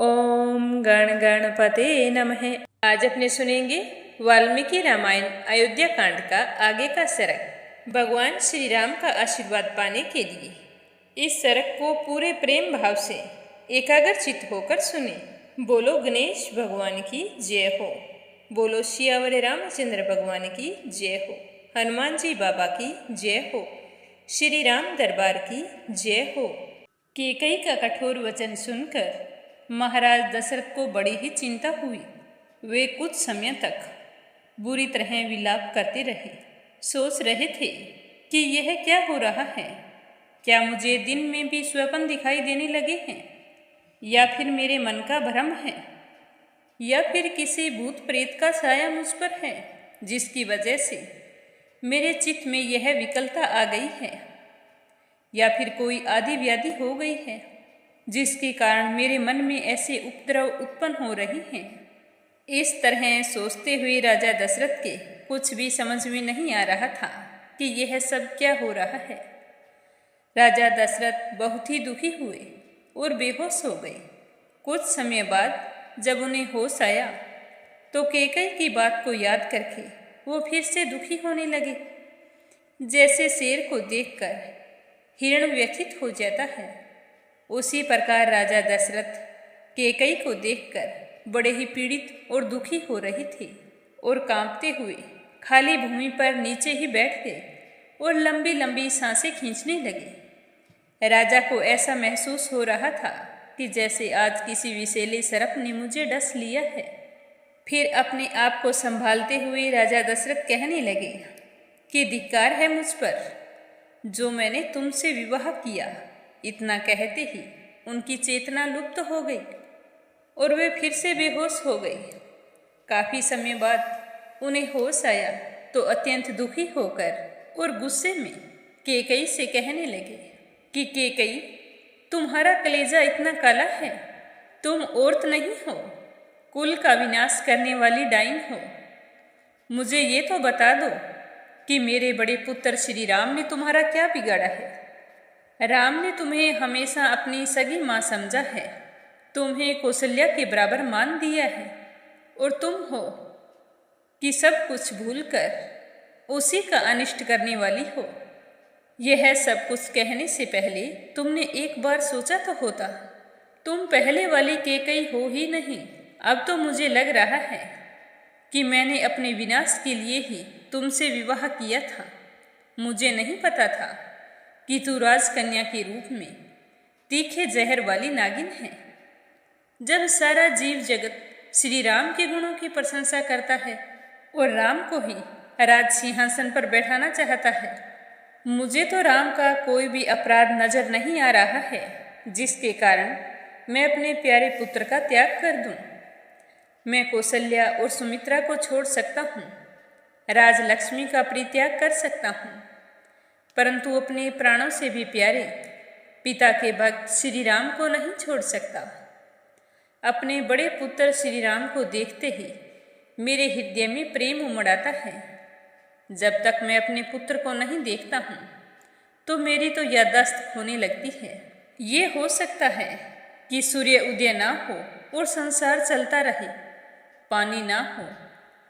ओम गण गणपते नमः। आज अपने सुनेंगे वाल्मीकि रामायण अयोध्या कांड का आगे का सरक। भगवान श्री राम का आशीर्वाद पाने के लिए इस सरक को पूरे प्रेम भाव से एकाग्रचित्त होकर सुने। बोलो गणेश भगवान की जय हो। बोलो सियावर रामचंद्र भगवान की जय हो। हनुमान जी बाबा की जय हो। श्री राम दरबार की जय हो। कैकेयी का कठोर वचन सुनकर महाराज दशरथ को बड़ी ही चिंता हुई। वे कुछ समय तक बुरी तरह विलाप करते रहे। सोच रहे थे कि यह क्या हो रहा है। क्या मुझे दिन में भी स्वप्न दिखाई देने लगे हैं, या फिर मेरे मन का भ्रम है, या फिर किसी भूत प्रेत का साया मुझ पर है, जिसकी वजह से मेरे चित्त में यह विकलता आ गई है, या फिर कोई आदि व्याधि हो गई है, जिसके कारण मेरे मन में ऐसे उपद्रव उत्पन्न हो रही हैं। इस तरह सोचते हुए राजा दशरथ के कुछ भी समझ में नहीं आ रहा था कि यह सब क्या हो रहा है। राजा दशरथ बहुत ही दुखी हुए और बेहोश हो गए। कुछ समय बाद जब उन्हें होश आया तो कैकेयी की बात को याद करके वो फिर से दुखी होने लगे। जैसे शेर को देखकर हिरण व्यथित हो जाता है, उसी प्रकार राजा दशरथ कैकेयी को देखकर बड़े ही पीड़ित और दुखी हो रहे थे और कांपते हुए खाली भूमि पर नीचे ही बैठ गए और लंबी लंबी सांसें खींचने लगे। राजा को ऐसा महसूस हो रहा था कि जैसे आज किसी विषैले सर्प ने मुझे डस लिया है। फिर अपने आप को संभालते हुए राजा दशरथ कहने लगे कि धिक्कार है मुझ पर, जो मैंने तुमसे विवाह किया। इतना कहते ही उनकी चेतना लुप्त हो गई और वे फिर से बेहोश हो गए। काफी समय बाद उन्हें होश आया तो अत्यंत दुखी होकर और गुस्से में कैकेयी से कहने लगे कि कैकेयी, तुम्हारा कलेजा इतना काला है, तुम औरत नहीं हो, कुल का विनाश करने वाली डाइन हो। मुझे ये तो बता दो कि मेरे बड़े पुत्र श्री राम ने तुम्हारा क्या बिगाड़ा है। राम ने तुम्हें हमेशा अपनी सगी माँ समझा है, तुम्हें कौशल्या के बराबर मान दिया है, और तुम हो कि सब कुछ भूलकर उसी का अनिष्ट करने वाली हो। यह सब कुछ कहने से पहले तुमने एक बार सोचा तो होता। तुम पहले वाली कैकेयी हो ही नहीं। अब तो मुझे लग रहा है कि मैंने अपने विनाश के लिए ही तुमसे विवाह किया था। मुझे नहीं पता था कि तू राजकन्या के रूप में तीखे जहर वाली नागिन है। जब सारा जीव जगत श्री राम के गुणों की प्रशंसा करता है और राम को ही राज सिंहासन पर बैठाना चाहता है, मुझे तो राम का कोई भी अपराध नजर नहीं आ रहा है जिसके कारण मैं अपने प्यारे पुत्र का त्याग कर दूं। मैं कौशल्या और सुमित्रा को छोड़ सकता हूँ, राजलक्ष्मी का परित्याग कर सकता हूँ, परंतु अपने प्राणों से भी प्यारे पिता के भक्त श्री राम को नहीं छोड़ सकता। अपने बड़े पुत्र श्री राम को देखते ही मेरे हृदय में प्रेम उमड़ आता है। जब तक मैं अपने पुत्र को नहीं देखता हूँ तो मेरी तो याददाश्त खोने लगती है। ये हो सकता है कि सूर्य उदय ना हो और संसार चलता रहे, पानी ना हो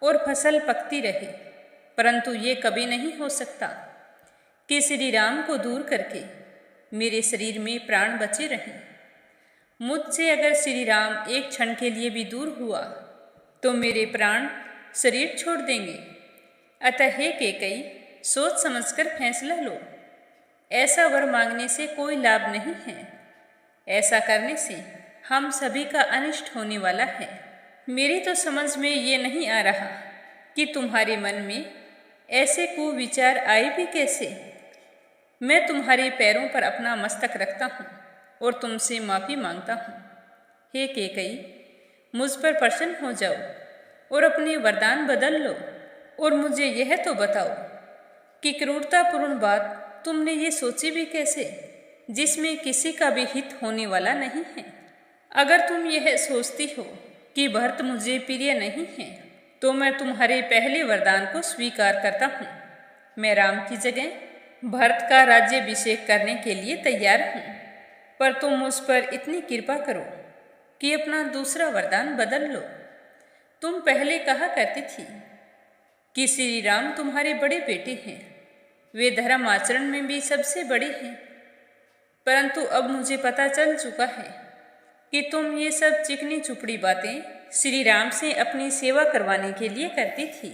और फसल पकती रहे, परंतु ये कभी नहीं हो सकता कि श्री राम को दूर करके मेरे शरीर में प्राण बचे रहें। मुझसे अगर श्री राम एक क्षण के लिए भी दूर हुआ तो मेरे प्राण शरीर छोड़ देंगे। अतः हे कैकेयी, सोच समझकर फैसला लो। ऐसा वर मांगने से कोई लाभ नहीं है। ऐसा करने से हम सभी का अनिष्ट होने वाला है। मेरी तो समझ में ये नहीं आ रहा कि तुम्हारे मन में ऐसे कुविचार आए भी कैसे। मैं तुम्हारे पैरों पर अपना मस्तक रखता हूँ और तुमसे माफ़ी मांगता हूँ। हे कैकेयी, मुझ पर प्रसन्न हो जाओ और अपने वरदान बदल लो, और मुझे यह तो बताओ कि क्रूरतापूर्ण बात तुमने ये सोची भी कैसे, जिसमें किसी का भी हित होने वाला नहीं है। अगर तुम यह सोचती हो कि भरत मुझे प्रिय नहीं है तो मैं तुम्हारे पहले वरदान को स्वीकार करता हूँ। मैं राम की जगह भरत का राज्याभिषेक करने के लिए तैयार हूँ, पर तुम मुझ पर इतनी कृपा करो कि अपना दूसरा वरदान बदल लो। तुम पहले कहा करती थी कि श्री राम तुम्हारे बड़े बेटे हैं, वे धर्म आचरण में भी सबसे बड़े हैं। परंतु अब मुझे पता चल चुका है कि तुम ये सब चिकनी चुपड़ी बातें श्री राम से अपनी सेवा करवाने के लिए करती थी।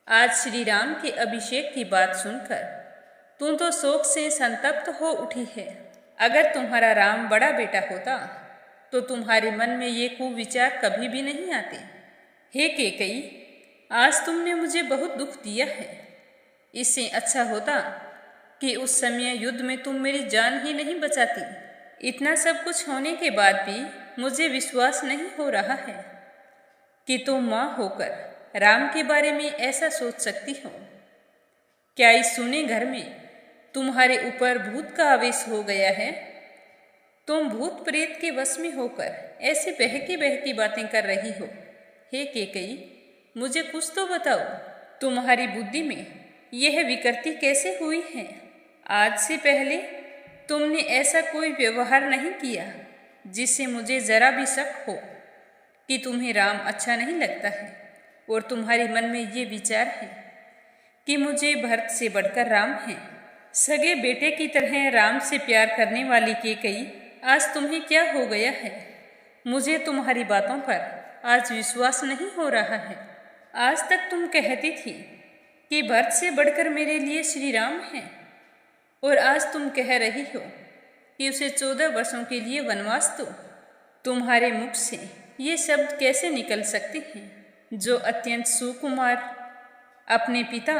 आज श्री राम के अभिषेक की बात सुनकर तू तो शोक से संतप्त हो उठी है। अगर तुम्हारा राम बड़ा बेटा होता तो तुम्हारे मन में ये कुविचार कभी भी नहीं आते। हे कैकेयी, आज तुमने मुझे बहुत दुख दिया है। इससे अच्छा होता कि उस समय युद्ध में तुम मेरी जान ही नहीं बचाती। इतना सब कुछ होने के बाद भी मुझे विश्वास नहीं हो रहा है कि तुम माँ होकर राम के बारे में ऐसा सोच सकती हो। क्या इस सुने घर में तुम्हारे ऊपर भूत का आवेश हो गया है? तुम भूत प्रेत के वश में होकर ऐसी बहकी बहकी बातें कर रही हो। हे कैकेयी, मुझे कुछ तो बताओ, तुम्हारी बुद्धि में यह विकृति कैसे हुई है? आज से पहले तुमने ऐसा कोई व्यवहार नहीं किया जिससे मुझे जरा भी शक हो कि तुम्हें राम अच्छा नहीं लगता है, और तुम्हारे मन में ये विचार है कि मुझे भरत से बढ़कर राम है। सगे बेटे की तरह राम से प्यार करने वाली कैकेयी, आज तुम्हें क्या हो गया है? मुझे तुम्हारी बातों पर आज विश्वास नहीं हो रहा है। आज तक तुम कहती थी कि भरत से बढ़कर मेरे लिए श्री राम हैं, और आज तुम कह रही हो कि उसे 14 वर्षों के लिए वनवास दो। तुम्हारे मुख से ये शब्द कैसे निकल सकते हैं, जो अत्यंत सुकुमार, अपने पिता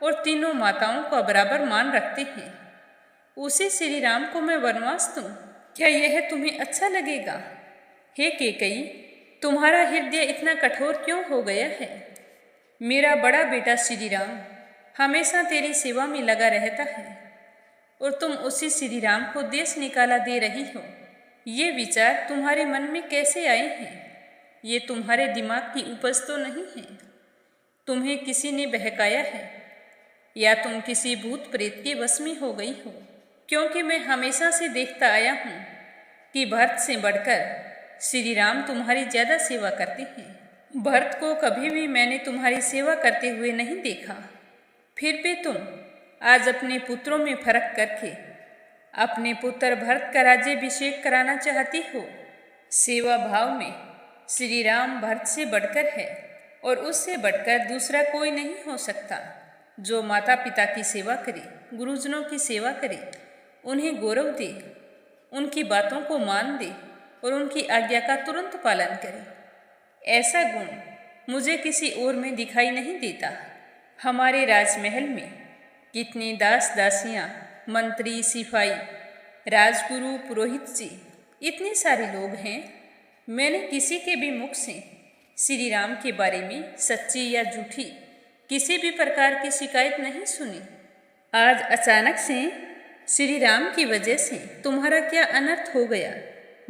और तीनों माताओं का बराबर मान रखते हैं? उसी श्री राम को मैं वनवास दूं? क्या यह तुम्हें अच्छा लगेगा? हे कैकेयी, तुम्हारा हृदय इतना कठोर क्यों हो गया है? मेरा बड़ा बेटा श्री राम हमेशा तेरी सेवा में लगा रहता है, और तुम उसी श्री राम को देश निकाला दे रही हो। ये विचार तुम्हारे मन में कैसे आए हैं? ये तुम्हारे दिमाग की उपज तो नहीं है। तुम्हें किसी ने बहकाया है, या तुम किसी भूत प्रेत के वश में हो गई हो? क्योंकि मैं हमेशा से देखता आया हूँ कि भरत से बढ़कर श्री राम तुम्हारी ज़्यादा सेवा करते हैं। भरत को कभी भी मैंने तुम्हारी सेवा करते हुए नहीं देखा। फिर भी तुम आज अपने पुत्रों में फर्क करके अपने पुत्र भरत का राज्याभिषेक कराना चाहती हो। सेवा भाव में श्री राम भरत से बढ़कर है, और उससे बढ़कर दूसरा कोई नहीं हो सकता जो माता पिता की सेवा करे, गुरुजनों की सेवा करे, उन्हें गौरव दे, उनकी बातों को मान दे और उनकी आज्ञा का तुरंत पालन करे। ऐसा गुण मुझे किसी और में दिखाई नहीं देता। हमारे राजमहल में कितने दास दासियाँ, मंत्री, सिपाही, राजगुरु, पुरोहित जी, इतने सारे लोग हैं। मैंने किसी के भी मुख से श्री राम के बारे में सच्ची या झूठी किसी भी प्रकार की शिकायत नहीं सुनी। आज अचानक से श्री राम की वजह से तुम्हारा क्या अनर्थ हो गया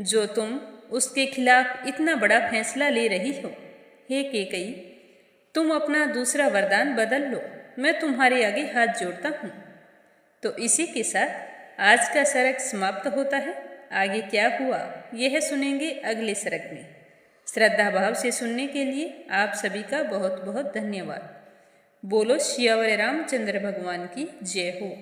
जो तुम उसके खिलाफ इतना बड़ा फैसला ले रही हो? हे कैकेयी, तुम अपना दूसरा वरदान बदल लो, मैं तुम्हारे आगे हाथ जोड़ता हूँ। तो इसी के साथ आज का सरग समाप्त होता है। आगे क्या हुआ यह सुनेंगे अगले सरग में। श्रद्धा भाव से सुनने के लिए आप सभी का बहुत बहुत धन्यवाद। बोलो सियावर रामचंद्र भगवान की जय हो।